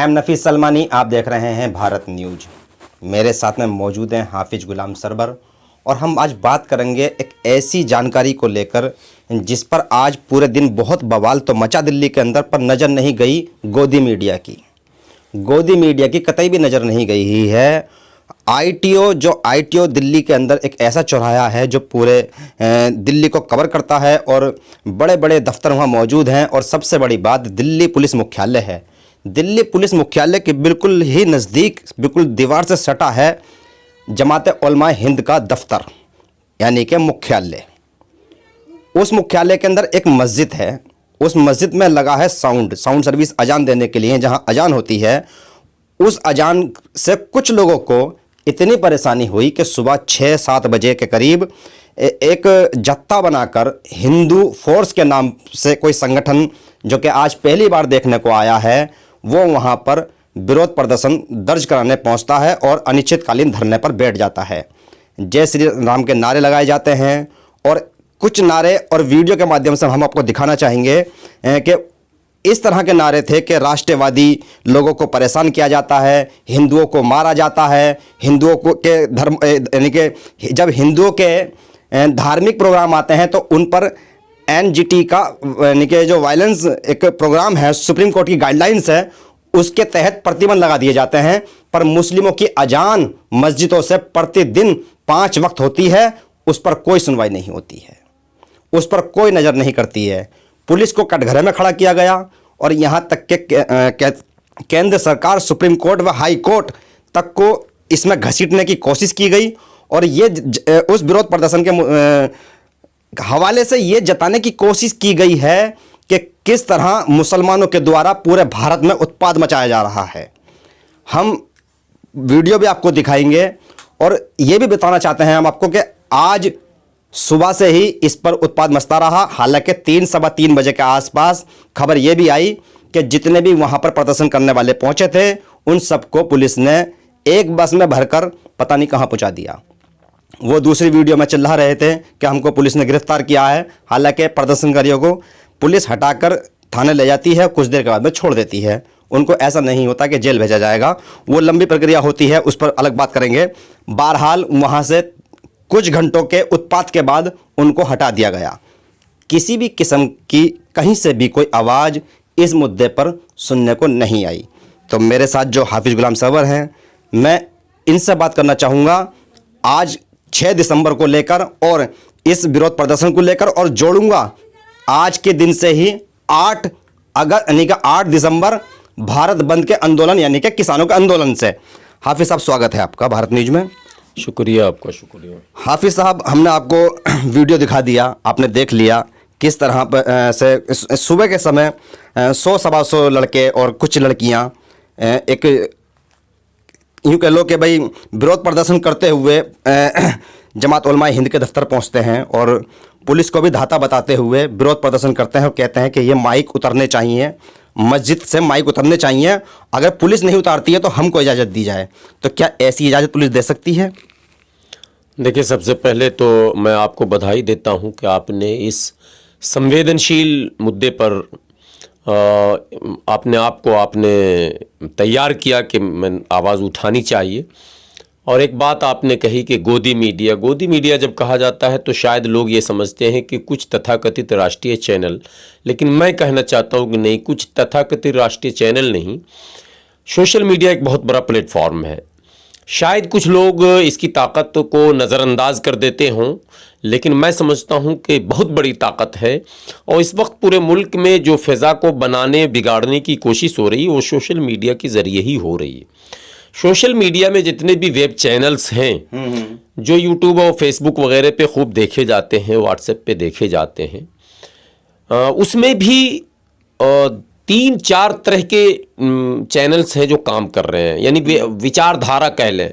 M नफीस सलमानी, आप देख रहे हैं भारत न्यूज। मेरे साथ में मौजूद हैं हाफिज गुलाम सरवर और हम आज बात करेंगे एक ऐसी जानकारी को लेकर जिस पर आज पूरे दिन बहुत बवाल तो मचा दिल्ली के अंदर, पर नज़र नहीं गई गोदी मीडिया की। गोदी मीडिया की कतई भी नज़र नहीं गई ही है। आईटीओ दिल्ली के अंदर एक ऐसा चौराहा है जो पूरे दिल्ली को कवर करता है और बड़े बड़े दफ्तर वहाँ मौजूद हैं। और सबसे बड़ी बात, दिल्ली पुलिस मुख्यालय है। दिल्ली पुलिस मुख्यालय के बिल्कुल ही नज़दीक, बिल्कुल दीवार से सटा है जमात-ए-उलमा हिंद का दफ्तर, यानी कि मुख्यालय। उस मुख्यालय के अंदर एक मस्जिद है। उस मस्जिद में लगा है साउंड सर्विस अजान देने के लिए। जहां अजान होती है, उस अजान से कुछ लोगों को इतनी परेशानी हुई कि सुबह 6-7 बजे के करीब एक जत्था बनाकर हिंदू फोर्स के नाम से कोई संगठन, जो कि आज पहली बार देखने को आया है, वो वहां पर विरोध प्रदर्शन दर्ज कराने पहुंचता है और अनिश्चितकालीन धरने पर बैठ जाता है। जय श्री राम के नारे लगाए जाते हैं और कुछ नारे और वीडियो के माध्यम से हम आपको दिखाना चाहेंगे कि इस तरह के नारे थे कि राष्ट्रवादी लोगों को परेशान किया जाता है, हिंदुओं को मारा जाता है, हिंदुओं को के धर्म, यानी कि जब हिंदुओं के धार्मिक प्रोग्राम आते हैं तो उन पर एनजीटी का, यानी कि जो वायलेंस एक प्रोग्राम है, सुप्रीम कोर्ट की गाइडलाइंस है, उसके तहत प्रतिबंध लगा दिए जाते हैं। पर मुस्लिमों की अजान मस्जिदों से प्रतिदिन 5 वक्त होती है, उस पर कोई सुनवाई नहीं होती है, उस पर कोई नज़र नहीं करती है। पुलिस को कटघरे में खड़ा किया गया और यहाँ तक के केंद्र सरकार, सुप्रीम कोर्ट व हाई कोर्ट तक को इसमें घसीटने की कोशिश की गई। और ये उस विरोध प्रदर्शन के हवाले से ये जताने की कोशिश की गई है कि किस तरह मुसलमानों के द्वारा पूरे भारत में उत्पात मचाया जा रहा है। हम वीडियो भी आपको दिखाएंगे और ये भी बताना चाहते हैं हम आपको कि आज सुबह से ही इस पर उत्पात मचता रहा। हालांकि 3-3:15 बजे के आसपास खबर यह भी आई कि जितने भी वहां पर प्रदर्शन करने वाले पहुंचे थे, उन सबको पुलिस ने एक बस में भरकर पता नहीं कहां पहुंचा दिया। वो दूसरी वीडियो में चिल्ला रहे थे कि हमको पुलिस ने गिरफ्तार किया है। हालांकि प्रदर्शनकारियों को पुलिस हटाकर थाने ले जाती है, कुछ देर के बाद में छोड़ देती है। उनको ऐसा नहीं होता कि जेल भेजा जाएगा, वो लंबी प्रक्रिया होती है, उस पर अलग बात करेंगे। बहरहाल वहाँ से कुछ घंटों के उत्पात के बाद उनको हटा दिया गया। किसी भी किस्म की कहीं से भी कोई आवाज़ इस मुद्दे पर सुनने को नहीं आई। तो मेरे साथ जो हाफिज गुलाम सरवर हैं, मैं इनसे बात करना चाहूँगा आज 6 दिसंबर को लेकर और इस विरोध प्रदर्शन को लेकर, और जोड़ूंगा आज के दिन से ही 8 अगस्त यानी कि 8 दिसंबर भारत बंद के आंदोलन, यानी कि किसानों के आंदोलन से। हाफिज साहब, स्वागत है आपका भारत न्यूज में। शुक्रिया आपका, शुक्रिया। हाफिज साहब, हमने आपको वीडियो दिखा दिया, आपने देख लिया किस तरह से सुबह के समय 100-125 लड़के और कुछ लड़कियां एक यूँ कह लो कि भाई विरोध प्रदर्शन करते हुए जमात-उलमा हिंद के दफ्तर पहुंचते हैं और पुलिस को भी धाता बताते हुए विरोध प्रदर्शन करते हैं और कहते हैं कि ये माइक उतरने चाहिए, मस्जिद से माइक उतरने चाहिए। अगर पुलिस नहीं उतारती है तो हमको इजाज़त दी जाए। तो क्या ऐसी इजाज़त पुलिस दे सकती है? देखिए, सबसे पहले तो मैं आपको बधाई देता हूं कि आपने इस संवेदनशील मुद्दे पर आपने तैयार किया कि मैं आवाज़ उठानी चाहिए। और एक बात आपने कही कि गोदी मीडिया जब कहा जाता है तो शायद लोग ये समझते हैं कि कुछ तथाकथित राष्ट्रीय चैनल, लेकिन मैं कहना चाहता हूँ कि नहीं, कुछ तथाकथित राष्ट्रीय चैनल नहीं, सोशल मीडिया एक बहुत बड़ा प्लेटफॉर्म है। शायद कुछ लोग इसकी ताकत को नज़रअंदाज कर देते हों, लेकिन मैं समझता हूं कि बहुत बड़ी ताकत है। और इस वक्त पूरे मुल्क में जो फ़िज़ा को बिगाड़ने की कोशिश हो रही है, वो सोशल मीडिया के ज़रिए ही हो रही है। सोशल मीडिया में जितने भी वेब चैनल्स हैं जो यूट्यूब और फेसबुक वगैरह पे खूब देखे जाते हैं, व्हाट्सएप पे देखे जाते हैं, उसमें भी 3-4 तरह के चैनल्स हैं जो काम कर रहे हैं, यानी विचारधारा कह लें।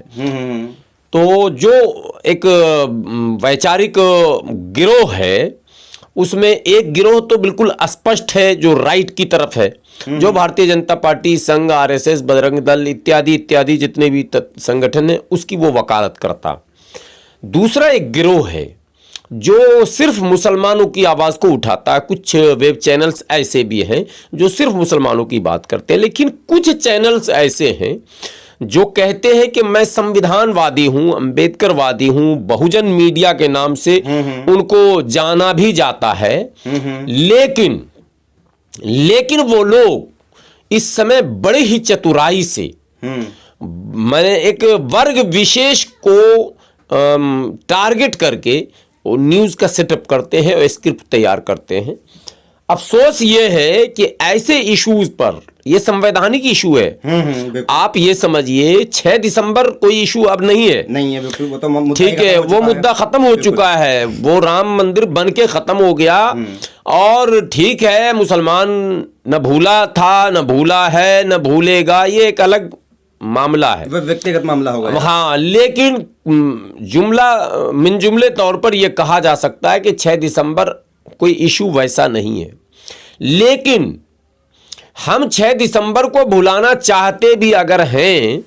तो जो एक वैचारिक गिरोह है, उसमें एक गिरोह तो बिल्कुल स्पष्ट है जो राइट की तरफ है, जो भारतीय जनता पार्टी, संघ, आरएसएस, बजरंग दल इत्यादि जितने भी संगठन हैं उसकी वो वकालत करता। दूसरा एक गिरोह है जो सिर्फ मुसलमानों की आवाज़ को उठाता है। कुछ वेब चैनल्स ऐसे भी हैं जो सिर्फ मुसलमानों की बात करते हैं, लेकिन कुछ चैनल्स ऐसे हैं जो कहते हैं कि मैं संविधानवादी हूं, अंबेडकरवादी हूं, बहुजन मीडिया के नाम से उनको जाना भी जाता है। लेकिन वो लोग इस समय बड़े ही चतुराई से मैंने एक वर्ग विशेष को टारगेट करके वो न्यूज़ का सेटअप करते हैं और स्क्रिप्ट तैयार करते हैं। अफसोस ये है कि ऐसे इश्यूज पर, ये संवैधानिक इशू है, आप ये समझिए 6 दिसंबर कोई इशू अब नहीं है, बिल्कुल, वो तो मुद्दा ठीक है, वो मुद्दा खत्म हो चुका है, वो राम मंदिर बन के खत्म हो गया। और ठीक है, मुसलमान न भूला था, न भूला है, न भूलेगा, ये एक अलग मामला है, व्यक्तिगत मामला होगा। हाँ, लेकिन जुमले तौर पर यह कहा जा सकता है कि 6 दिसंबर कोई इशू वैसा नहीं है। लेकिन हम 6 दिसंबर को भुलाना चाहते भी अगर हैं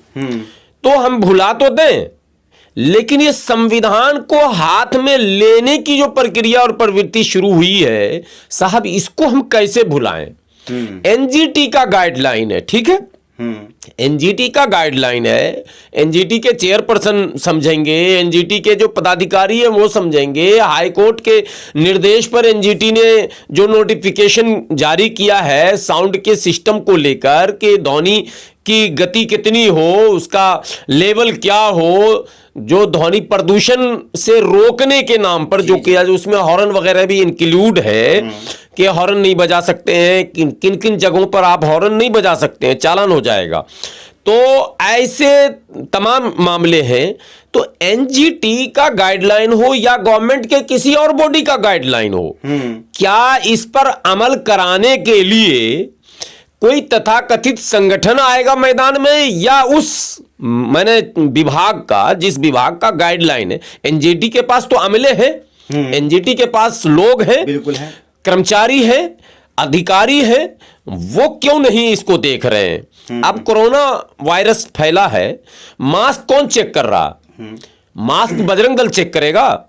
तो हम भुला तो दें, लेकिन ये संविधान को हाथ में लेने की जो प्रक्रिया और प्रवृत्ति शुरू हुई है साहब, इसको हम कैसे भुलाएं। एनजीटी का गाइडलाइन है, ठीक है, एनजीटी का गाइडलाइन है, एनजीटी के चेयरपर्सन समझेंगे, एनजीटी के जो पदाधिकारी है वो समझेंगे, हाई कोर्ट के निर्देश पर एनजीटी ने जो नोटिफिकेशन जारी किया है साउंड के सिस्टम को लेकर कि ध्वनि की गति कितनी हो, उसका लेवल क्या हो, जो ध्वनि प्रदूषण से रोकने के नाम पर जो किया, जो उसमें हॉर्न वगैरह भी इंक्लूड है कि हॉर्न नहीं बजा सकते हैं, किन किन जगहों पर आप हॉर्न नहीं बजा सकते हैं, चालान हो जाएगा। तो ऐसे तमाम मामले हैं। तो एनजीटी का गाइडलाइन हो या गवर्नमेंट के किसी और बॉडी का गाइडलाइन हो, क्या इस पर अमल कराने के लिए कोई तथाकथित संगठन आएगा मैदान में, या उस मैंने विभाग का, जिस विभाग का गाइडलाइन है, एनजीटी के पास तो अमले हैं, एनजीटी के पास लोग हैं, बिल्कुल है, कर्मचारी हैं, अधिकारी हैं, वो क्यों नहीं इसको देख रहे हैं। अब कोरोना वायरस फैला है, मास्क कौन चेक कर रहा? मास्क बजरंग दल चेक करेगा,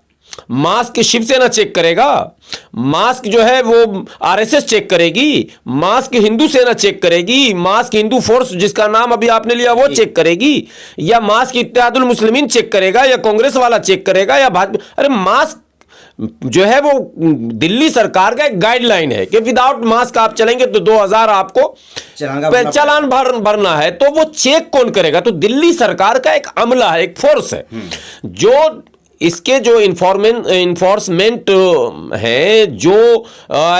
मास्क शिवसेना चेक करेगा, मास्क जो है वो आरएसएस चेक करेगी, मास्क हिंदू सेना चेक करेगी, मास्क हिंदू फोर्स जिसका नाम अभी आपने लिया वो चेक करेगी, या मास्क इत्तेहादुल मुस्लिमीन चेक करेगा, या कांग्रेस वाला चेक करेगा, या भाजपा? अरे मास्क जो है वो दिल्ली सरकार का एक गाइडलाइन है कि विदाउट मास्क आप चलेंगे तो 2000 आपको चालान भरना है। तो वो चेक कौन करेगा? तो दिल्ली सरकार का एक अमला है, एक फोर्स है, जो इसके जो इन्फोर्समेंट है, जो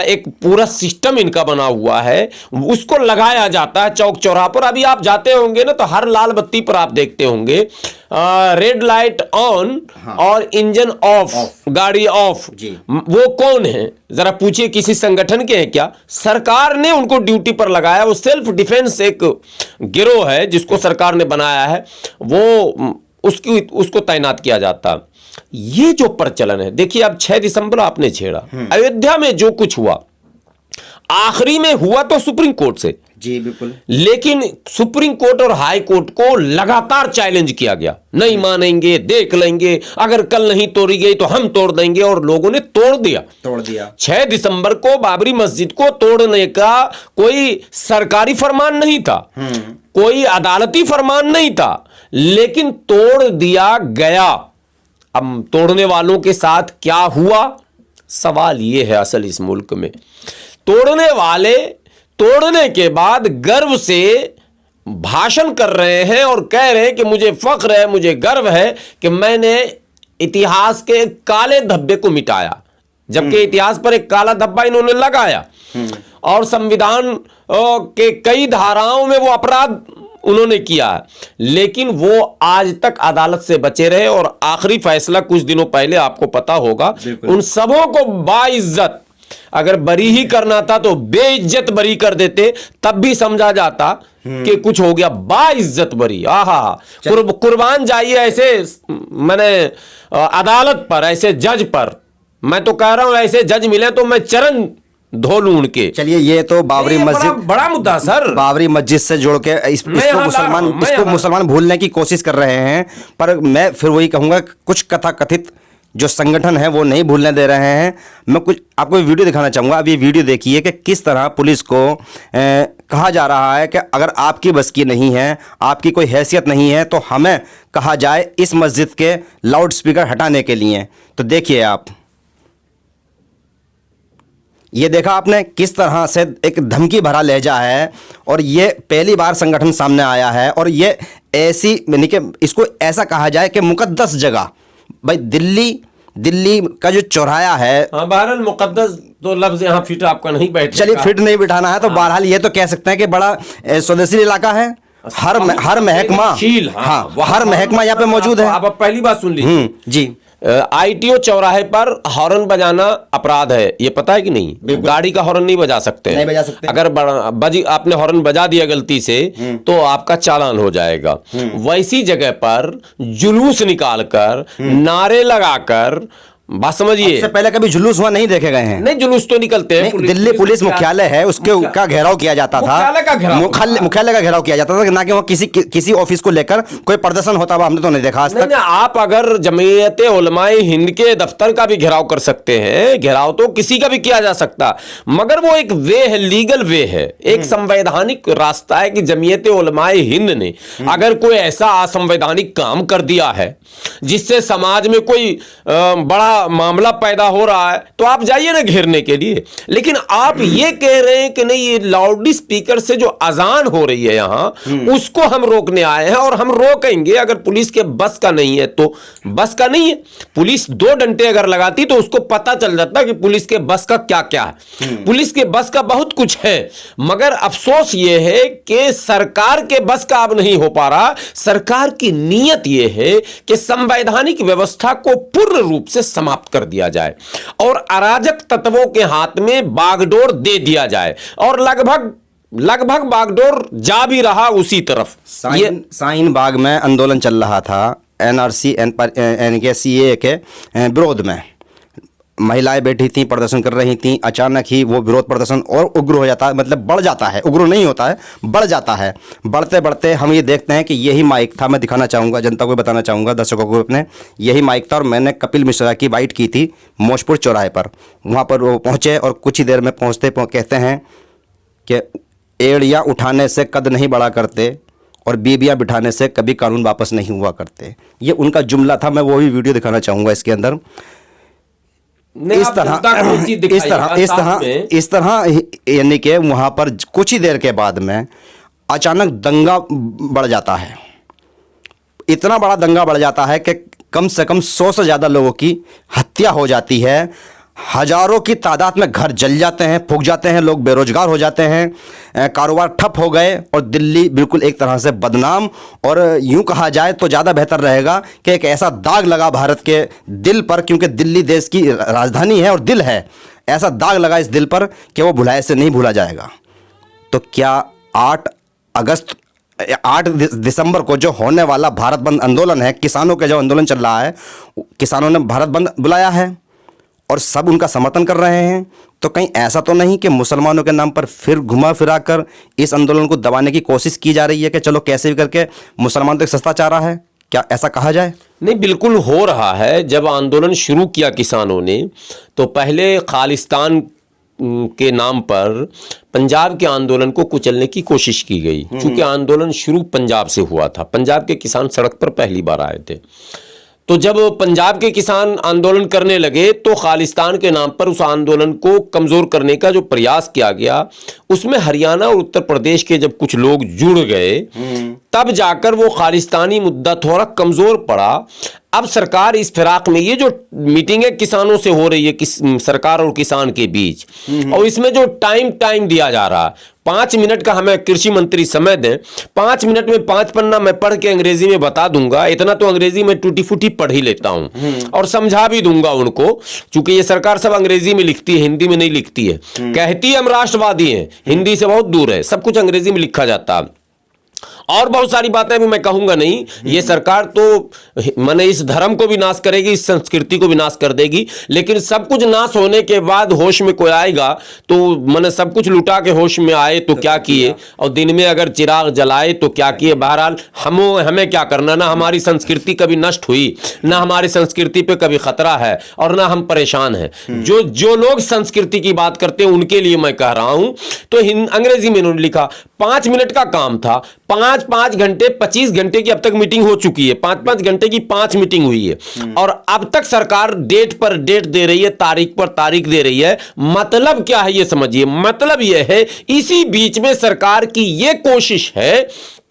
एक पूरा सिस्टम इनका बना हुआ है, उसको लगाया जाता है चौक चौराहा पर। अभी आप जाते होंगे ना तो हर लाल बत्ती पर आप देखते होंगे रेड लाइट ऑन और इंजन ऑफ, गाड़ी ऑफ। वो कौन है? जरा पूछिए, किसी संगठन के हैं क्या? सरकार ने उनको ड्यूटी पर लगाया। वो सेल्फ डिफेंस एक गिरोह है जिसको सरकार ने बनाया है, वो उसको तैनात किया जाता। ये जो प्रचलन है, देखिए अब 6 दिसंबर आपने छेड़ा, अयोध्या में जो कुछ हुआ आखिरी में हुआ तो सुप्रीम कोर्ट से, जी बिल्कुल, लेकिन सुप्रीम कोर्ट और हाई कोर्ट को लगातार चैलेंज किया गया, नहीं मानेंगे, देख लेंगे, अगर कल नहीं तोड़ी गई तो हम तोड़ देंगे, और लोगों ने तोड़ दिया। 6 दिसंबर को बाबरी मस्जिद को तोड़ने का कोई सरकारी फरमान नहीं था, कोई अदालती फरमान नहीं था, लेकिन तोड़ दिया गया। अब तोड़ने वालों के साथ क्या हुआ, सवाल यह है असल इस मुल्क में। तोड़ने वाले तोड़ने के बाद गर्व से भाषण कर रहे हैं और कह रहे हैं कि मुझे फख्र है, मुझे गर्व है कि मैंने इतिहास के काले धब्बे को मिटाया, जबकि इतिहास पर एक काला धब्बा इन्होंने लगाया और संविधान के कई धाराओं में वो अपराध उन्होंने किया, लेकिन वो आज तक अदालत से बचे रहे। और आखिरी फैसला कुछ दिनों पहले आपको पता होगा, उन सबों को बाइज्जत, अगर बरी ही करना था तो बेइज्जत बरी कर देते, तब भी समझा जाता कि कुछ हो गया। बाइज्जत बरी, आहा, कुर्बान जाइए ऐसे मैंने अदालत पर, ऐसे जज पर। मैं तो कह रहा हूं ऐसे जज मिले तो मैं चरण धो लूं उनके। चलिए, ये तो बाबरी मस्जिद, बड़ा मुद्दा सर, बाबरी मस्जिद से जोड़ के इसको मुसलमान भूलने की कोशिश कर रहे हैं। पर मैं फिर वही कहूंगा, कुछ कथाकथित जो संगठन है वो नहीं भूलने दे रहे हैं। मैं कुछ आपको वीडियो दिखाना चाहूँगा। अब ये वीडियो देखिए कि किस तरह पुलिस को कहा जा रहा है कि अगर आपकी बस की नहीं है, आपकी कोई हैसियत नहीं है, तो हमें कहा जाए इस मस्जिद के लाउड स्पीकर हटाने के लिए। तो देखिए आप, ये देखा आपने किस तरह से एक धमकी भरा लहजा है, और ये पहली बार संगठन सामने आया है। और ये ऐसी यानी कि इसको ऐसा कहा जाए कि मुकद्दस जगह, भाई दिल्ली का जो चौराहा है, हाँ, बहरहाल मुकद्दस तो लफ्ज यहाँ फिट आपका नहीं बैठेगा। चलिए फिट नहीं बिठाना है तो बहरहाल ये तो कह सकते हैं कि बड़ा स्वदेशी इलाका है। हर महकमा, हाँ, हर महकमा यहाँ पे मौजूद है। आप पहली बात सुन लीजिए जी। आईटीओ चौराहे पर हॉर्न बजाना अपराध है, ये पता है कि नहीं? गाड़ी का हॉर्न नहीं बजा सकते, नहीं बजा सकते। अगर आपने हॉर्न बजा दिया गलती से तो आपका चालान हो जाएगा। वैसी जगह पर जुलूस निकालकर, नारे लगाकर, बात समझिए, इससे पहले कभी जुलूस हुआ नहीं देखे गए हैं? नहीं, जुलूस तो निकलते हैं। दिल्ली पुलिस मुख्यालय है, उसके का घेराव किया जाता था, मुख्यालय का घेराव किया जाता था, ना कि वहाँ किसी ऑफिस को लेकर कोई प्रदर्शन होता हुआ हमने तो नहीं देखा आज तक। आप अगर जमीयत उलमाए हिंद के दफ्तर का भी घेराव कर सकते हैं, घेराव तो किसी का भी किया जा सकता, मगर वो एक वे है, लीगल वे है, एक संवैधानिक रास्ता है कि जमीयत उलमाए हिंद ने अगर कोई ऐसा असंवैधानिक काम कर दिया है जिससे समाज में कोई बड़ा मामला पैदा हो रहा है, तो आप जाइए ना घेरने के लिए। लेकिन आप ये कह रहे हैं कि नहीं, ये लाउड स्पीकर से जो अजान हो रही है यहां, उसको हम रोकने आए हैं और हम रोकेंगे। अगर पुलिस के बस का नहीं है तो बस का नहीं है। पुलिस 2 डंडे अगर लगाती तो उसको पता चल जाता कि पुलिस के बस का क्या क्या है। पुलिस के बस का बहुत कुछ है, मगर अफसोस ये है कि सरकार के बस का अब नहीं हो पा रहा। सरकार की नीयत ये है कि संवैधानिक व्यवस्था को पूर्ण रूप से समाप्त कर दिया जाए और अराजक तत्वों के हाथ में बागडोर दे दिया जाए, और लगभग बागडोर जा भी रहा उसी तरफ। शाहीन बाग में आंदोलन चल रहा था एनआरसी यानी कि सीए के विरोध में। महिलाएं बैठी थी, प्रदर्शन कर रही थी। अचानक ही वो विरोध प्रदर्शन और उग्र हो जाता है, मतलब बढ़ जाता है, उग्र नहीं होता है, बढ़ जाता है। बढ़ते बढ़ते हम ये देखते हैं कि यही माइक था, मैं दिखाना चाहूँगा, जनता को बताना चाहूँगा, दर्शकों को अपने, यही माइक था। और मैंने कपिल मिश्रा की बाइट की थी मौजपुर चौराहे पर। वहाँ पर वो पहुँचे और कुछ ही देर में पहुँचते कहते हैं कि एड़ियाँ उठाने से कद नहीं बढ़ा करते और बीबियाँ बिठाने से कभी कानून वापस नहीं हुआ करते। ये उनका जुमला था। मैं वो भी वीडियो दिखाना चाहूँगा इसके अंदर। इस तरह यानी कि वहाँ पर कुछ ही देर के बाद में अचानक दंगा बढ़ जाता है। इतना बड़ा दंगा बढ़ जाता है कि कम से कम 100 से ज़्यादा लोगों की हत्या हो जाती है। हजारों की तादाद में घर जल जाते हैं, फूक जाते हैं, लोग बेरोजगार हो जाते हैं, कारोबार ठप हो गए और दिल्ली बिल्कुल एक तरह से बदनाम, और यूं कहा जाए तो ज़्यादा बेहतर रहेगा कि एक ऐसा दाग लगा भारत के दिल पर, क्योंकि दिल्ली देश की राजधानी है और दिल है। ऐसा दाग लगा इस दिल पर कि वो भुलाए से नहीं भूला जाएगा। तो क्या 8 दिसंबर को जो होने वाला भारत बंद आंदोलन है, किसानों का जो आंदोलन चल रहा है, किसानों ने भारत बंद बुलाया है और सब उनका समर्थन कर रहे हैं, तो कहीं ऐसा तो नहीं कि मुसलमानों के नाम पर फिर घुमा फिरा कर इस आंदोलन को दबाने की कोशिश की जा रही है कि चलो कैसे भी करके मुसलमान तक सस्ता चाह रहा है? क्या ऐसा कहा जाए? नहीं, बिल्कुल हो रहा है। जब आंदोलन शुरू किया किसानों ने, तो पहले खालिस्तान के नाम पर पंजाब के आंदोलन को कुचलने की कोशिश की गई, क्योंकि आंदोलन शुरू पंजाब से हुआ था। पंजाब के किसान सड़क पर पहली बार आए थे। तो जब पंजाब के किसान आंदोलन करने लगे तो खालिस्तान के नाम पर उस आंदोलन को कमज़ोर करने का जो प्रयास किया गया, उसमें हरियाणा और उत्तर प्रदेश के जब कुछ लोग जुड़ गए, तब जाकर वो खालिस्तानी मुद्दा थोड़ा कमज़ोर पड़ा। अब सरकार इस फिराक में, ये जो मीटिंगें किसानों से हो रही है सरकार और किसान के बीच, और इसमें जो टाइम दिया जा रहा है, 5 मिनट का हमें कृषि मंत्री समय दें, 5 मिनट में 5 पन्ना मैं पढ़ के अंग्रेजी में बता दूंगा। इतना तो अंग्रेजी में टूटी फूटी पढ़ ही लेता हूं और समझा भी दूंगा उनको, क्योंकि ये सरकार सब अंग्रेजी में लिखती है, हिंदी में नहीं लिखती है। कहती है हम राष्ट्रवादी हैं, हिंदी से बहुत दूर है, सब कुछ अंग्रेजी में लिखा जाता है। और बहुत सारी बातें भी मैं कहूंगा नहीं। ये सरकार तो माने इस धर्म को भी नाश करेगी, इस संस्कृति को भी नाश कर देगी, लेकिन सब कुछ नाश होने के बाद होश में कोई आएगा तो माने सब कुछ लुटा के होश में आए तो क्या किए, और दिन में अगर चिराग जलाए तो क्या किए। बहरहाल हमें क्या करना, ना हमारी संस्कृति कभी नष्ट हुई, ना हमारी संस्कृति पे कभी खतरा है, और ना हम परेशान हैं। जो लोग संस्कृति की बात करते हैं उनके लिए मैं कह रहा हूं। तो अंग्रेजी में इन्होंने लिखा 5 मिनट का काम था, 5 घंटे 25 घंटे की अब तक मीटिंग हो चुकी है, 5 घंटे की 5 मीटिंग हुई है, और अब तक सरकार डेट पर डेट दे रही है, तारीख पर तारीख दे रही है। मतलब क्या है ये समझिए, मतलब ये है इसी बीच में सरकार की ये कोशिश है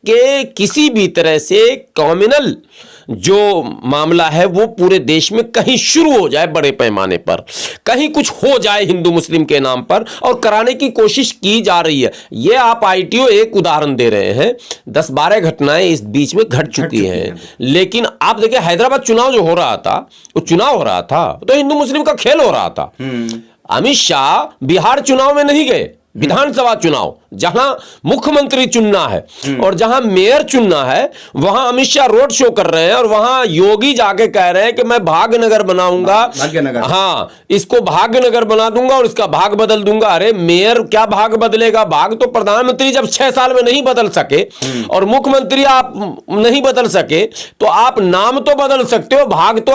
कि किसी भी तरह से कम्युनल जो मामला है वो पूरे देश में कहीं शुरू हो जाए, बड़े पैमाने पर कहीं कुछ हो जाए हिंदू मुस्लिम के नाम पर, और कराने की कोशिश की जा रही है। ये आप आईटीओ एक उदाहरण दे रहे हैं, 10-12 घटनाएं इस बीच में घट चुकी हैं। लेकिन आप देखिए हैदराबाद चुनाव जो हो रहा था, वो चुनाव हो रहा था तो हिंदू मुस्लिम का खेल हो रहा था। अमित शाह बिहार चुनाव में नहीं गए, विधानसभा चुनाव जहां मुख्यमंत्री चुनना है और जहां मेयर चुनना है, वहां अमित शाह रोड शो कर रहे हैं, और वहां योगी जाके कह रहे हैं कि मैं भाग्यनगर बनाऊंगा, हाँ इसको भाग्यनगर बना दूंगा और इसका भाग बदल दूंगा। अरे मेयर क्या भाग बदलेगा, भाग तो प्रधानमंत्री जब 6 साल में नहीं बदल सके और मुख्यमंत्री आप नहीं बदल सके, तो आप नाम तो बदल सकते हो, भाग तो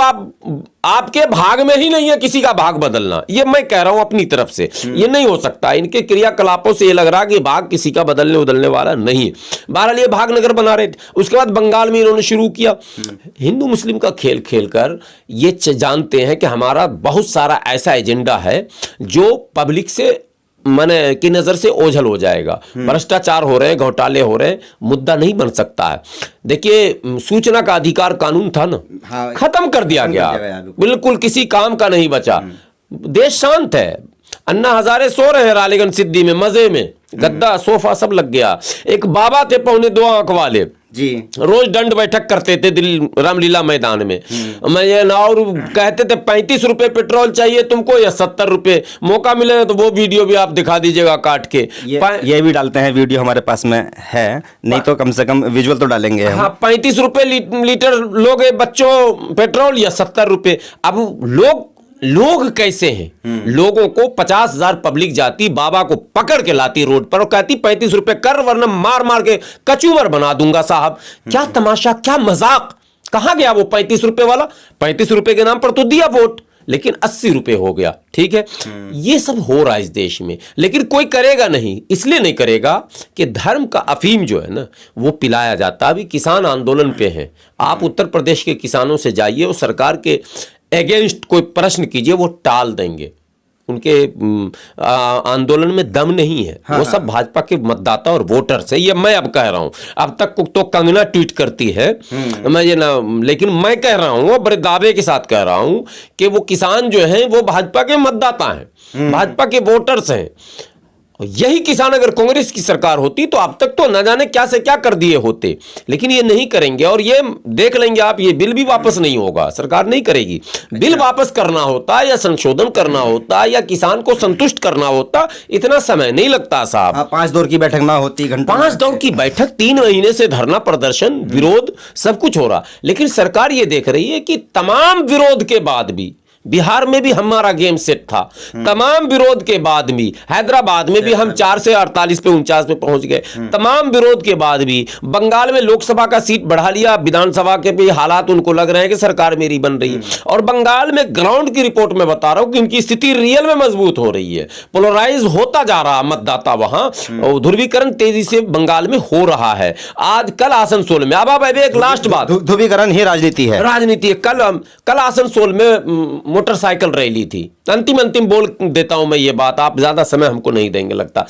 आपके भाग में ही नहीं है किसी का भाग बदलना। ये मैं कह रहा हूं अपनी तरफ से, ये नहीं हो सकता। इनके क्रियाकलापों से ये लग रहा कि भाग किसी का बदलने उदलने वाला नहीं है। बहरहाल ये भागनगर बना रहे थे। उसके बाद बंगाल में इन्होंने शुरू किया। हिंदू मुस्लिम का खेल खेलकर ये जानते हैं कि हमारा बहुत सारा ऐसा एजेंडा है जो पब्लिक से माने की नजर से ओझल हो जाएगा। भ्रष्टाचार हो रहे हैं, घोटाले हो रहे हैं, मुद्दा नहीं बन सकता है। देखिए सूचना का अधिकार कानून था ना, हाँ, खत्म कर दिया गया, बिल्कुल किसी काम का नहीं बचा। देश शांत है। अन्ना हजारे सो रहे हैं रालेगंज सिद्धि में मजे में, गद्दा सोफा सब लग गया। एक बाबा थे 2.25 आंख वाले जी, रोज दंड बैठक करते थे रामलीला मैदान में। मैं ये ना, और कहते थे 35 रुपए पेट्रोल चाहिए तुमको या 70 रुपए, मौका मिले तो वो वीडियो भी आप दिखा दीजिएगा काट के। ये भी डालते हैं, वीडियो हमारे पास में है, नहीं तो कम से कम विजुअल तो डालेंगे हम। हाँ 35 रुपए लीटर लोगे बच्चों पेट्रोल या 70 रुपए। अब लोग कैसे हैं? लोगों को 50,000 पब्लिक जाती, बाबा को पकड़ के लाती रोड पर और कहती 35 रुपए कर वरना मार मार के कचूमर बना दूंगा। साहब क्या तमाशा, क्या मजाक। कहां गया वो 35 रुपए वाला? 35 रुपए के नाम पर तो दिया वोट, लेकिन 80 रुपए हो गया। ठीक है, ये सब हो रहा है इस देश में, लेकिन कोई करेगा नहीं। इसलिए नहीं करेगा कि धर्म का अफीम जो है ना वो पिलाया जाता। अभी किसान आंदोलन पे हैं, आप उत्तर प्रदेश के किसानों से जाइए और सरकार के अगेंस्ट कोई प्रश्न कीजिए, वो टाल देंगे। उनके आंदोलन में दम नहीं है। हाँ, वो सब भाजपा के मतदाता और वोटर्स है। ये मैं अब कह रहा हूं, अब तक तो कंगना ट्वीट करती है मैं ये ना, लेकिन मैं कह रहा हूं, बड़े दावे के साथ कह रहा हूं कि वो किसान जो हैं वो भाजपा के मतदाता हैं, भाजपा के वोटर्स हैं। यही किसान अगर कांग्रेस की सरकार होती तो अब तक तो न जाने क्या से क्या कर दिए होते, लेकिन ये नहीं करेंगे। और ये देख लेंगे आप, ये बिल भी वापस नहीं होगा, सरकार नहीं करेगी। बिल वापस करना होता या संशोधन करना होता या किसान को संतुष्ट करना होता, इतना समय नहीं लगता साहब। 5 दौर की बैठक ना होती, घंटा 5 दौर की बैठक, 3 महीने से धरना प्रदर्शन विरोध सब कुछ हो रहा, लेकिन सरकार ये देख रही है कि तमाम विरोध के बाद भी बिहार में भी हमारा गेम सेट था, तमाम विरोध के बाद भी हैदराबाद में भी हम 4 से 48 पे 49 पे पहुंच गए, तमाम विरोध के बाद भी बंगाल में लोकसभा का सीट बढ़ा लिया, विधानसभा के भी हालात उनको लग रहे हैं कि सरकार मेरी बन रही है। और बंगाल में ग्राउंड की रिपोर्ट में बता रहा हूं कि उनकी स्थिति रियल में मजबूत हो रही है, पोलराइज होता जा रहा मतदाता वहां, ध्रुवीकरण तेजी से बंगाल में हो रहा है। आज कल आसनसोल में, अब एक लास्ट बात, ध्रुवीकरण ही राजनीति है, राजनीति है। कल आसनसोल में मोटरसाइकिल रैली थी। अंतिम बोल देता हूं मैं ये बात, आप ज्यादा समय हमको नहीं देंगे लगता।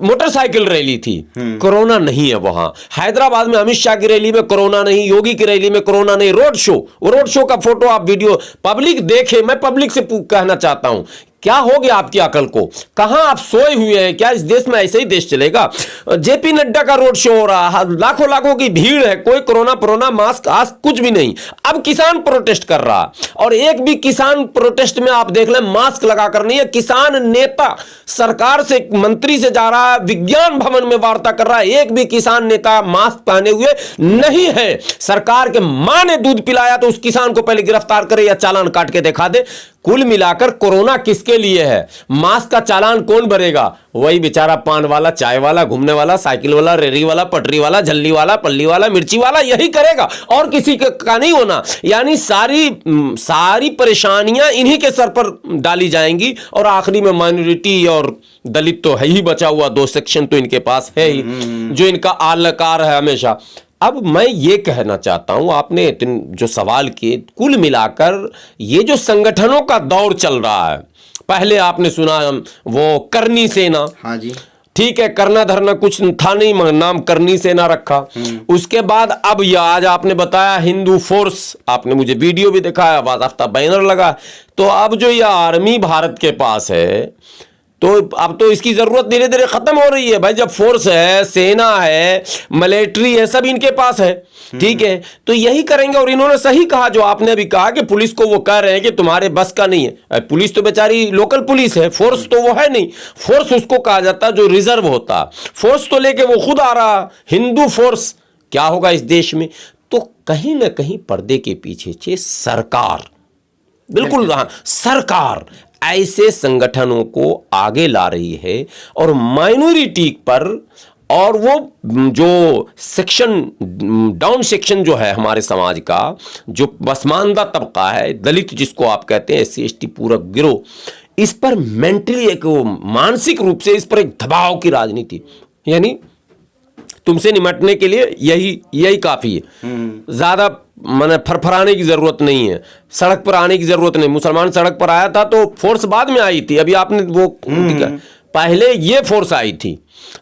मोटरसाइकिल रैली थी, कोरोना नहीं है वहां। हैदराबाद में अमित शाह की रैली में कोरोना नहीं, योगी की रैली में कोरोना नहीं। रोड शो का फोटो आप वीडियो पब्लिक देखे। मैं पब्लिक से कहना चाहता हूं क्या हो गया आपकी अकल को? कहां आप सोए हुए हैं? क्या इस देश में ऐसे ही देश चलेगा? जेपी नड्डा का रोड शो हो रहा है, लाखों लाखों की भीड़ है, कोई कोरोना मास्क आज कुछ भी नहीं। अब किसान प्रोटेस्ट कर रहा है और एक भी किसान प्रोटेस्ट में आप देख लें मास्क लगाकर नहीं है। किसान नेता सरकार से, मंत्री से जा रहा है, विज्ञान भवन में वार्ता कर रहा है, एक भी किसान नेता मास्क पहने हुए नहीं है। सरकार के मां ने दूध पिलाया तो उस किसान को पहले गिरफ्तार करे या चालान काट के दिखा दे। कुल मिलाकर कोरोना किसके लिए है? मास्क का चालान कौन भरेगा? वही बेचारा पान वाला, चाय वाला, घूमने वाला, साइकिल वाला, रेहड़ी वाला, पटरी वाला, झल्ली वाला, पल्ली वाला, मिर्ची वाला, यही करेगा और किसी का नहीं होना। यानी सारी परेशानियां इन्हीं के सर पर डाली जाएंगी और आखिरी में माइनॉरिटी और दलित तो है ही बचा हुआ, 2 सेक्शन तो इनके पास है ही जो इनका आलकार है हमेशा। अब मैं ये कहना चाहता हूं, आपने जो सवाल किए, कुल मिलाकर ये जो संगठनों का दौर चल रहा है, पहले आपने सुना वो करनी सेना, हाँ जी, ठीक है, करना धरना कुछ था नहीं, नाम करनी सेना रखा। उसके बाद अब यह आज आपने बताया हिंदू फोर्स, आपने मुझे वीडियो भी दिखाया, बाकायदा बैनर लगा। तो अब जो यह आर्मी भारत के पास है, तो अब तो इसकी जरूरत धीरे धीरे खत्म हो रही है भाई। जब फोर्स है, सेना है, मिलिट्री है, सब इनके पास है, ठीक है, तो यही करेंगे। और इन्होंने सही कहा जो आपने अभी कहा कि पुलिस को वो कह रहे हैं कि तुम्हारे बस का नहीं है। पुलिस तो बेचारी लोकल पुलिस है, फोर्स तो वो है नहीं। फोर्स उसको कहा जाता है जो रिजर्व होता। फोर्स तो लेके वो खुद आ रहा, हिंदू फोर्स। क्या होगा इस देश में? तो कहीं ना कहीं पर्दे के पीछे सरकार, बिल्कुल सरकार ऐसे संगठनों को आगे ला रही है और माइनॉरिटी पर, और वो जो सेक्शन, डाउन सेक्शन जो है हमारे समाज का, जो पसमानदा तबका है, दलित जिसको आप कहते हैं, SC ST पूरा गिरोह, इस पर मेंटली एक मानसिक रूप से इस पर एक दबाव की राजनीति, यानी तुमसे निपटने के लिए यही काफी है। ज्यादा माने फरफराने की जरूरत नहीं है, सड़क पर आने की जरूरत नहीं। मुसलमान सड़क पर आया था तो फोर्स बाद में आई थी, अभी आपने वो पहले ये फोर्स आई थी।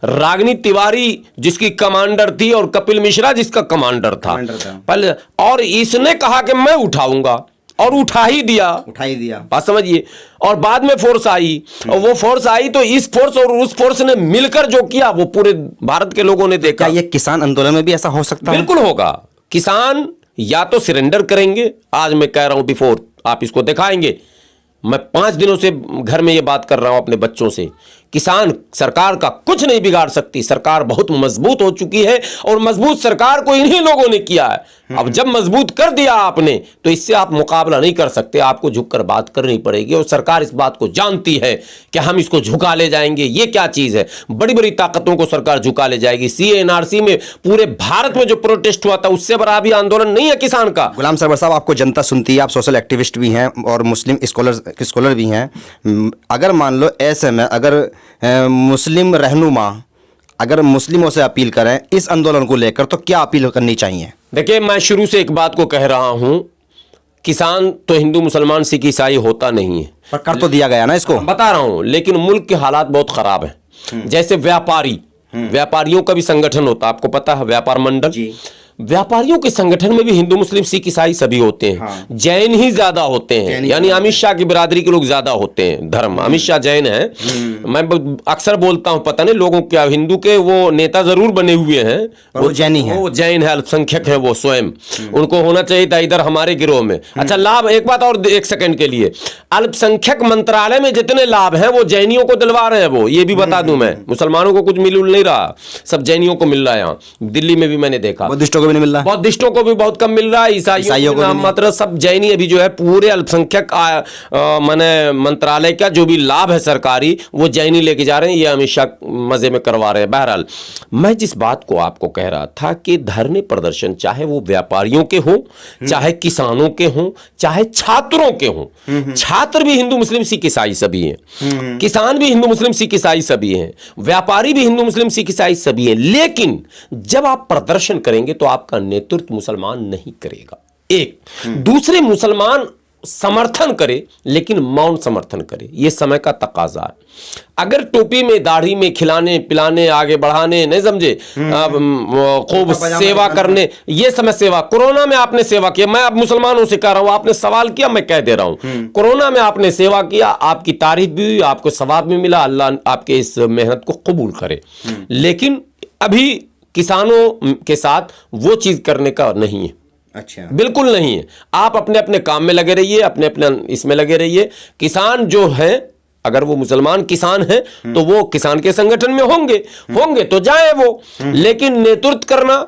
रागिनी तिवारी जिसकी कमांडर थी और कपिल मिश्रा जिसका कमांडर था पहले, और इसने कहा कि मैं उठाऊंगा और उठा ही दिया बात समझिए। और बाद में फोर्स आई, और वो फोर्स आई तो इस फोर्स और उस फोर्स ने मिलकर जो किया वो पूरे भारत के लोगों ने देखा। क्या ये किसान आंदोलन में भी ऐसा हो सकता है? बिल्कुल होगा। किसान या तो सरेंडर करेंगे, आज मैं कह रहा हूं बिफोर आप इसको दिखाएंगे, मैं 5 दिनों से घर में ये बात कर रहा हूं अपने बच्चों से, किसान सरकार का कुछ नहीं बिगाड़ सकती। सरकार बहुत मजबूत हो चुकी है और मजबूत सरकार को इन्हीं लोगों ने किया है। अब जब मजबूत कर दिया आपने तो इससे आप मुकाबला नहीं कर सकते, आपको झुककर बात करनी पड़ेगी। और सरकार इस बात को जानती है कि हम इसको झुका ले जाएंगे। ये क्या चीज है? बड़ी बड़ी ताकतों को सरकार झुका ले जाएगी। CA NRC में पूरे भारत में जो प्रोटेस्ट हुआ था उससे बड़ा भी आंदोलन नहीं है किसान का। गुलाम सरवर साहब, आपको जनता सुनती है, आप सोशल एक्टिविस्ट भी हैं और मुस्लिम स्कॉलर भी हैं। अगर मान लो ऐसे में अगर मुस्लिम रहनुमा अगर मुस्लिमों से अपील करें इस आंदोलन को लेकर, तो क्या अपील करनी चाहिए? देखिए, मैं शुरू से एक बात को कह रहा हूं, किसान तो हिंदू मुसलमान सिख ईसाई होता नहीं है, पर कर तो दिया गया ना इसको, बता रहा हूं। लेकिन मुल्क के हालात बहुत खराब हैं। जैसे व्यापारियों का भी संगठन होता है, आपको पता है, व्यापार मंडल। व्यापारियों के संगठन में भी हिंदू मुस्लिम सिख ईसाई सभी होते हैं। हाँ। जैन ही ज्यादा होते हैं, यानी अमित शाह की बिरादरी के लोग ज्यादा होते हैं। धर्म अमित शाह जैन है। मैं अक्सर बोलता हूं, पता नहीं लोगों क्या, हिंदू के वो नेता जरूर बने हुए हैं, वो जैनी है, वो जैन है, अल्पसंख्यक है वो स्वयं। उनको होना चाहिए था इधर हमारे गिरोह में। अच्छा, लाभ, एक बात और 1 सेकंड के लिए, अल्पसंख्यक मंत्रालय में जितने लाभ हैं वो जैनियों को दिलवा रहे हैं। वो ये भी बता दूं मैं, मुसलमानों को कुछ मिल नहीं रहा, सब जैनियों को मिल रहा है। यहाँ दिल्ली में भी मैंने देखा, भी नहीं मिल रहा, बौद्धिस्टों को भी बहुत कम मिल रहा है, ईसाइयों को नाम मात्र। सब जैनी अभी जो है पूरे अल्पसंख्यक माने मंत्रालय का जो भी लाभ है सरकारी, वो जैनी लेके जा रहे हैं। ये अमित शाह मजे में करवा रहे हैं। बहरहाल, मैं जिस बात को आपको कह रहा था कि धरने प्रदर्शन चाहे वो व्यापारियों के हो, चाहे किसानों के हो, चाहे छात्रों के हो, छात्र भी हिंदू मुस्लिम सिख ईसाई सभी हैं, किसान भी हिंदू मुस्लिम सिख ईसाई सभी हैं, व्यापारी भी हिंदू मुस्लिम सिख ईसाई सभी हैं। लेकिन जब आप प्रदर्शन करेंगे तो आपका नेतृत्व मुसलमान नहीं करेगा। एक दूसरे मुसलमान समर्थन करे, लेकिन मौन समर्थन करे। ये समय का तकाजा है। अगर टोपी में, दाढ़ी में, खिलाने पिलाने, आगे बढ़ाने, नहीं समझे, खूब सेवा करने, ये समय सेवा। कोरोना में आपने सेवा किया, मैं अब मुसलमानों से कह रहा हूं, आपने सवाल किया, मैं कह दे रहा हूं, कोरोना में आपने सेवा किया, आपकी तारीफ भी हुई, आपको सवाब भी मिला, अल्लाह आपके इस मेहनत को कबूल करे। लेकिन अभी किसानों के साथ वो चीज करने का नहीं है। अच्छा, बिल्कुल नहीं है। आप अपने अपने काम में लगे रहिए, अपने अपने इसमें लगे रहिए। किसान जो है, अगर वो मुसलमान किसान है तो वो किसान के संगठन में होंगे तो जाए वो, लेकिन नेतृत्व करना,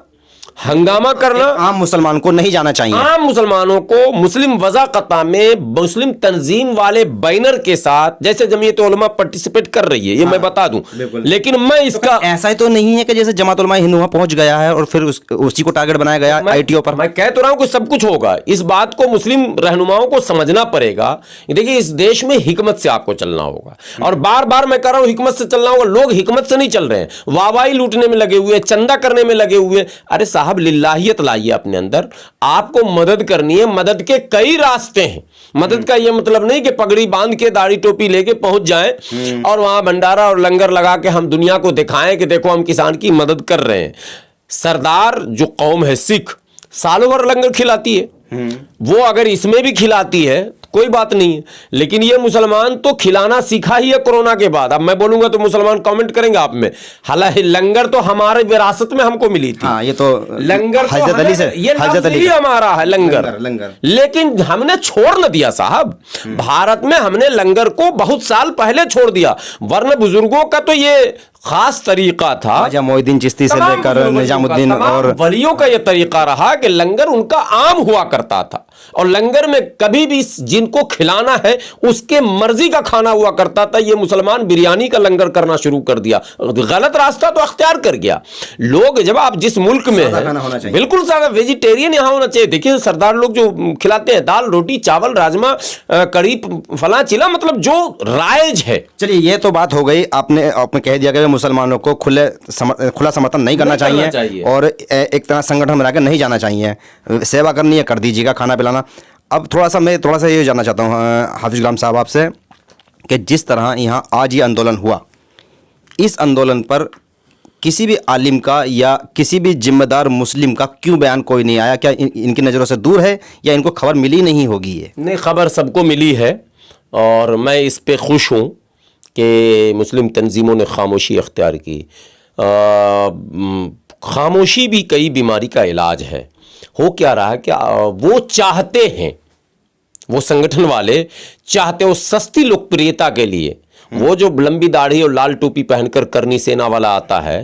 हंगामा करना, आम मुसलमान को नहीं जाना चाहिए। आम मुसलमानों को मुस्लिम वज़ाक़ता में मुस्लिम तंजीम वाले बैनर के साथ, जैसे जमीयत उलमा पार्टिसिपेट कर रही है, ये मैं बता दूं, लेकिन मैं इसका तो ऐसा ही तो नहीं है कि जैसे जमात उलमा हिंद वहां पहुंच गया है और फिर उसी को टारगेट बनाया गया आईटीओ पर। मैं कह तो रहा हूं कि सब कुछ होगा। इस बात को मुस्लिम रहनुमाओं को समझना पड़ेगा। देखिए, इस देश में हिकमत से आपको चलना होगा, और बार बार मैं कह रहा हूं हिकमत से चलना होगा। लोग हिकमत से नहीं चल रहे हैं, वाहवाही लूटने में लगे हुए, चंदा करने में लगे हुए। अरे साहब, लिल्लाहियत लाइए अपने अंदर। आपको मदद करनी है, मदद के कई रास्ते हैं। मदद का यह मतलब नहीं कि पगड़ी बांध के, दाढ़ी टोपी लेके पहुंच जाएं और वहां भंडारा और लंगर लगा के हम दुनिया को दिखाएं कि देखो हम किसान की मदद कर रहे हैं। सरदार जो कौम है सिख, सालों भर लंगर खिलाती है, वो अगर इसमें भी खिलाती है कोई बात नहीं है। लेकिन ये मुसलमान तो खिलाना सीखा ही है कोरोना के बाद। अब मैं बोलूंगा तो मुसलमान कमेंट करेंगे आप में। हालांकि लंगर तो हमारे विरासत में हमको मिली थी। हाँ, ये तो लंगर तो हजरत अली से, ये हजरत अली हमारा है लंगर। लेकिन हमने छोड़ न दिया साहब। भारत में हमने लंगर को बहुत साल पहले छोड़ दिया, वरना बुजुर्गों का तो ये खास तरीका था। ख्वाजा मोइनुद्दीन चिश्ती से लेकर निजामुद्दीन और वलियों का यह तरीका रहा कि लंगर उनका आम हुआ करता था, और लंगर में कभी भी जिनको खिलाना है उसके मर्जी का खाना हुआ करता था। ये मुसलमान बिरयानी का लंगर करना शुरू कर दिया, गलत रास्ता तो अख्तियार कर गया। लोग, जब आप जिस मुल्क में हैं, बिल्कुल सादा वेजिटेरियन यहां होना चाहिए। देखिए, सरदार लोग जो खिलाते हैं दाल रोटी चावल राजमा कड़ी फला चिला, मतलब जो राइज है। चलिए, ये तो बात हो गई। आपने कह दिया कि मुसलमानों को खुला समर्थन नहीं करना चाहिए और एक तरह संगठन में रहकर नहीं जाना चाहिए। सेवा करनी है, कर दीजिएगा, खाना पिलाना। अब मैं थोड़ा सा ये जानना चाहता हूँ हाफिज गुलाम साहब आपसे कि जिस तरह यहाँ आज ये आंदोलन हुआ, इस आंदोलन पर किसी भी आलिम का या किसी भी जिम्मेदार मुस्लिम का क्यों बयान कोई नहीं आया? क्या इनकी नज़रों से दूर है या इनको खबर मिली नहीं होगी? ये नहीं, खबर सबको मिली है और मैं इस पे खुश हूँ कि मुस्लिम तंजीमों ने खामोशी अख्तियार की। खामोशी भी कई बीमारी का इलाज है। हो क्या रहा है कि वो चाहते हैं, वो संगठन वाले चाहते हो सस्ती लोकप्रियता के लिए, वो जो लंबी दाढ़ी और लाल टोपी पहनकर करनी सेना वाला आता है,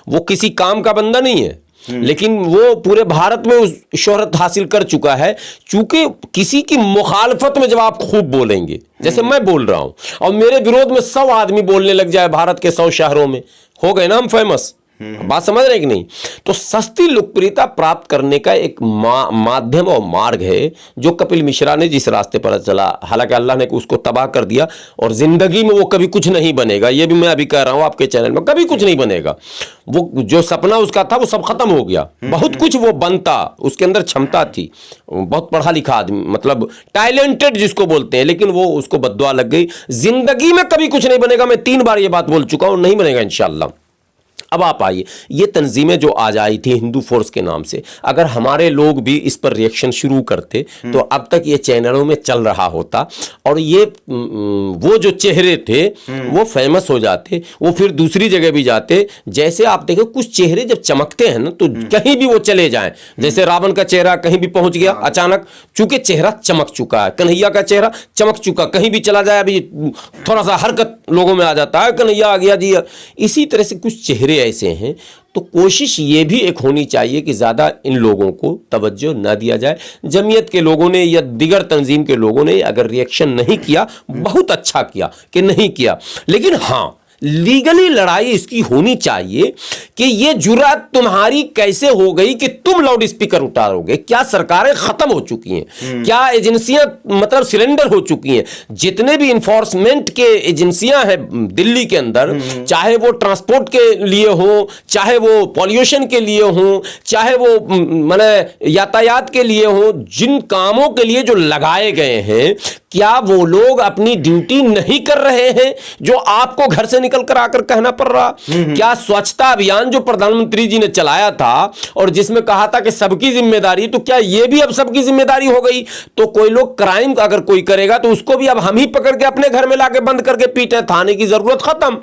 वो किसी काम का बंदा नहीं है, लेकिन वो पूरे भारत में उस शोहरत हासिल कर चुका है। चूंकि किसी की मुखालफत में जब आप खूब बोलेंगे, जैसे मैं बोल रहा हूं, और मेरे विरोध में 100 आदमी बोलने लग जाए भारत के 100 शहरों में, हो गए ना हम फेमस। बात समझ रहे कि नहीं? तो सस्ती लोकप्रियता प्राप्त करने का एक माध्यम और मार्ग है जो कपिल मिश्रा ने जिस रास्ते पर चला। हालांकि अल्लाह ने उसको तबाह कर दिया और जिंदगी में वो कभी कुछ नहीं बनेगा। ये भी मैं अभी कह रहा हूं आपके चैनल में, कभी कुछ नहीं बनेगा। वो जो सपना उसका था वो सब खत्म हो गया। बहुत कुछ वो बनता, उसके अंदर क्षमता थी, बहुत पढ़ा लिखा आदमी, मतलब टैलेंटेड जिसको बोलते हैं, लेकिन वो उसको बद्दुआ लग गई। जिंदगी में कभी कुछ नहीं बनेगा। मैं 3 बार ये बात बोल चुका हूं, नहीं बनेगा इंशाअल्लाह। अब आप आइए, ये तंजीमें जो आज आई थी हिंदू फोर्स के नाम से, अगर हमारे लोग भी इस पर रिएक्शन शुरू करते तो अब तक ये चैनलों में चल रहा होता और ये वो जो चेहरे थे वो फेमस हो जाते, वो फिर दूसरी जगह भी जाते। जैसे आप देखें कुछ चेहरे जब चमकते हैं ना तो कहीं भी वो चले जाएं, जैसे रावण का चेहरा कहीं भी पहुंच गया अचानक, चूंकि चेहरा चमक चुका है। कन्हैया का चेहरा चमक चुका, कहीं भी चला जाए, अभी थोड़ा सा हरकत लोगों में आ जाता है, कन्हैया आ गया जी। इसी तरह से कुछ चेहरे ऐसे हैं। तो कोशिश ये भी एक होनी चाहिए कि ज़्यादा इन लोगों को तवज्जो न दिया जाए। जमीयत के लोगों ने या दिगर तंजीम के लोगों ने अगर रिएक्शन नहीं किया, बहुत अच्छा किया कि नहीं किया, लेकिन हाँ लीगली लड़ाई इसकी होनी चाहिए कि ये जुर्रत तुम्हारी कैसे हो गई कि तुम लाउड स्पीकर उतारोगे। क्या सरकारें खत्म हो चुकी हैं? क्या एजेंसियां मतलब सिलेंडर हो चुकी हैं? जितने भी इन्फोर्समेंट के एजेंसियां हैं दिल्ली के अंदर, चाहे वो ट्रांसपोर्ट के लिए हो, चाहे वो पॉल्यूशन के लिए हो, चाहे वो माने यातायात के लिए हो, जिन कामों के लिए जो लगाए गए हैं, क्या वो लोग अपनी ड्यूटी नहीं कर रहे हैं जो आपको घर से निकल कर आकर कहना पड़ रहा? क्या स्वच्छता अभियान जो प्रधानमंत्री जी ने चलाया था और जिसमें कहा था कि सबकी जिम्मेदारी, तो क्या ये भी अब सबकी जिम्मेदारी हो गई? तो कोई लोग क्राइम अगर कोई करेगा तो उसको भी अब हम ही पकड़ के अपने घर में लाके बंद करके पीटे, थाने की जरूरत खत्म।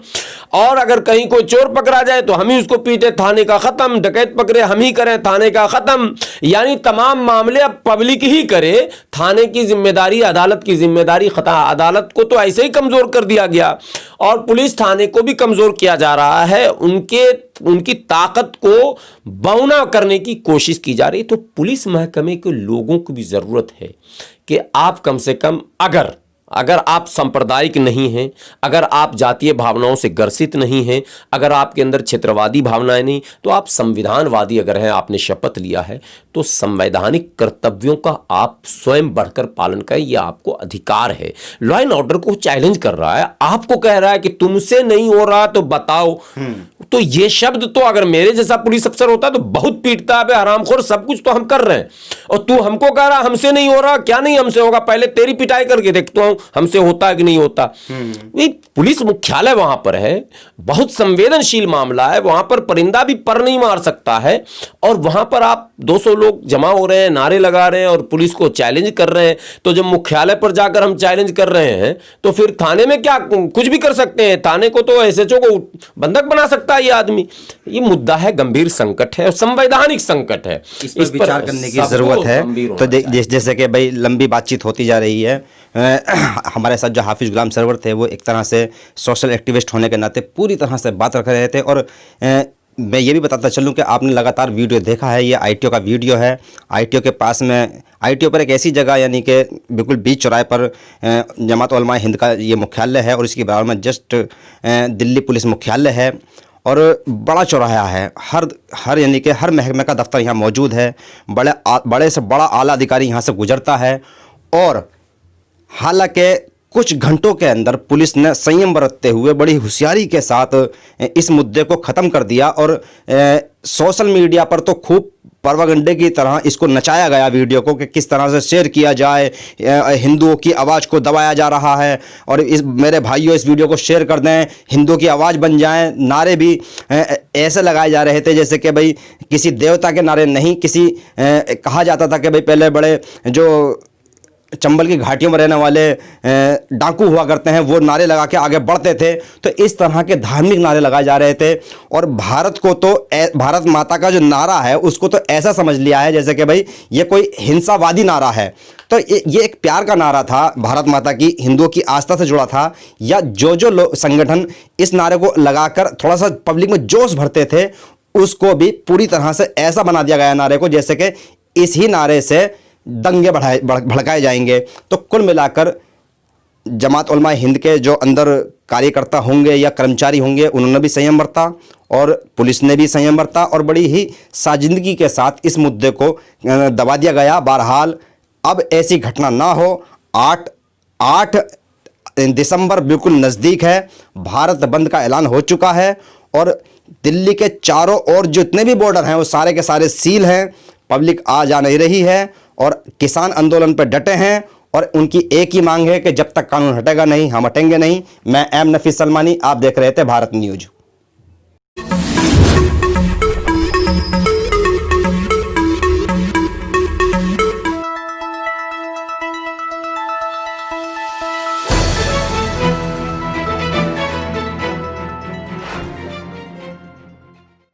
और अगर कहीं कोई चोर पकड़ा जाए तो हम ही उसको पीटे, थाने का खत्म। डकैत पकड़े हम ही करें, थाने का खत्म। यानी तमाम मामले अब पब्लिक ही करे, थाने की जिम्मेदारी, अदालत की जिम्मेदारी खत्म। अदालत को तो ऐसे ही कमजोर कर दिया गया और पुलिस थाने को भी कमजोर किया जा रहा है। उनकी ताकत को बौना करने की कोशिश की जा रही है। तो पुलिस महकमे के लोगों को भी जरूरत है कि आप कम से कम अगर आप सांप्रदायिक नहीं हैं, अगर आप जातीय भावनाओं से ग्रसित नहीं हैं, अगर आपके अंदर क्षेत्रवादी भावनाएं नहीं, तो आप संविधानवादी अगर हैं, आपने शपथ लिया है, तो संवैधानिक कर्तव्यों का आप स्वयं बढ़कर पालन करें। यह आपको अधिकार है। लॉ एंड ऑर्डर को चैलेंज कर रहा है, आपको कह रहा है कि तुमसे नहीं हो रहा तो बताओ। तो ये शब्द तो अगर मेरे जैसा पुलिस अफसर होता तो बहुत पीटता है, हरामखोर, सब कुछ तो हम कर रहे हैं और तू हमको कह रहा हमसे नहीं हो रहा। क्या नहीं हमसे होगा? पहले तेरी पिटाई करके देखता हूं हमसे होता है कि नहीं होता। पुलिस मुख्यालय वहां पर है, बहुत संवेदनशील मामला है, वहां पर परिंदा भी पर नहीं मार सकता है और वहां पर आप 200 लोग जमा हो रहे हैं, नारे लगा रहे हैं और पुलिस को चैलेंज कर रहे हैं। तो जब मुख्यालय पर जाकर हम चैलेंज कर रहे हैं तो फिर थाने में क्या कुछ भी कर सकते हैं? थाने को तो एसएचओ को बंधक बना सकता है ये आदमी। ये मुद्दा है, गंभीर संकट है और संवैधानिक संकट है, इस पर विचार करने की जरूरत है। तो जैसे कि भाई लंबी बातचीत होती जा रही है, हमारे साथ जो हाफिज गुलाम सरवर थे वो एक तरह से सोशल एक्टिविस्ट होने के नाते पूरी तरह से बात रख रहे थे। और मैं ये भी बताता चलूँ कि आपने लगातार वीडियो देखा है, ये आईटीओ का वीडियो है। आईटीओ के पास में, आईटीओ पर एक ऐसी जगह यानी कि बिल्कुल बीच चौराहे पर जमात उलमा हिंद का ये मुख्यालय है और इसके बराबर में जस्ट दिल्ली पुलिस मुख्यालय है और बड़ा चौराहा है। हर यानी कि हर महकमे का दफ्तर यहाँ मौजूद है। बड़े से बड़ा आला अधिकारी यहाँ से गुजरता है और हालांकि कुछ घंटों के अंदर पुलिस ने संयम बरतते हुए बड़ी होशियारी के साथ इस मुद्दे को ख़त्म कर दिया और सोशल मीडिया पर तो खूब प्रोपेगेंडे की तरह इसको नचाया गया वीडियो को कि किस तरह से शेयर किया जाए, हिंदुओं की आवाज़ को दबाया जा रहा है और मेरे भाइयों इस वीडियो को शेयर कर दें, हिंदुओं की आवाज़ बन जाएं। नारे भी ऐसे लगाए जा रहे थे जैसे कि भाई किसी देवता के नारे नहीं, किसी कहा जाता था कि भाई पहले बड़े जो चंबल की घाटियों में रहने वाले डाकू हुआ करते हैं वो नारे लगा के आगे बढ़ते थे। तो इस तरह के धार्मिक नारे लगाए जा रहे थे और भारत को तो भारत माता का जो नारा है उसको तो ऐसा समझ लिया है जैसे कि भाई ये कोई हिंसावादी नारा है। तो ये एक प्यार का नारा था, भारत माता की, हिंदुओं की आस्था से जुड़ा था। या जो लोग संगठन इस नारे को लगाकर थोड़ा सा पब्लिक में जोश भरते थे उसको भी पूरी तरह से ऐसा बना दिया गया नारे को जैसे कि इस ही नारे से दंगे भड़काए जाएंगे। तो कुल मिलाकर जमात उलमा हिंद के जो अंदर कार्यकर्ता होंगे या कर्मचारी होंगे उन्होंने भी संयम बरता और पुलिस ने भी संयम बरता और बड़ी ही साजिंदगी के साथ इस मुद्दे को दबा दिया गया। बहरहाल अब ऐसी घटना ना हो। 8 दिसंबर बिल्कुल नज़दीक है, भारत बंद का ऐलान हो चुका है और दिल्ली के चारों ओर जितने भी बॉर्डर हैं वो सारे के सारे सील हैं, पब्लिक आ जा नहीं रही है और किसान आंदोलन पर डटे हैं और उनकी एक ही मांग है कि जब तक कानून हटेगा नहीं हम हटेंगे नहीं। मैं एम नफीस सलमानी, आप देख रहे थे भारत न्यूज़।